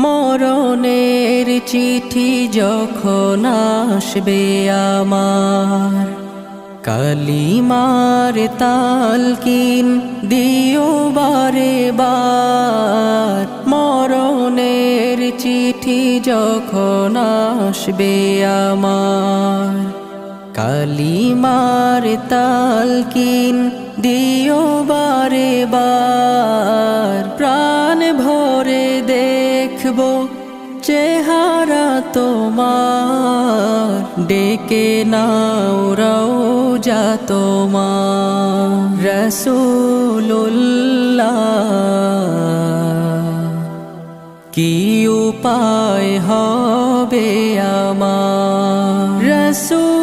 মরণের চিঠি যখন আসবে আমার, কালিমার তালকিন দিও বারে বার। মরণের চিঠি যখন আসবে আমার, কালিমার তালকিন দিও বারে বার। প্রাণ ভরে দেখবো চেহারা তোমার, ডেকে নাও রওজা তোমার। রাসূলুল্লাহ কি উপায় হবে আমার, রাসূলুল্লাহ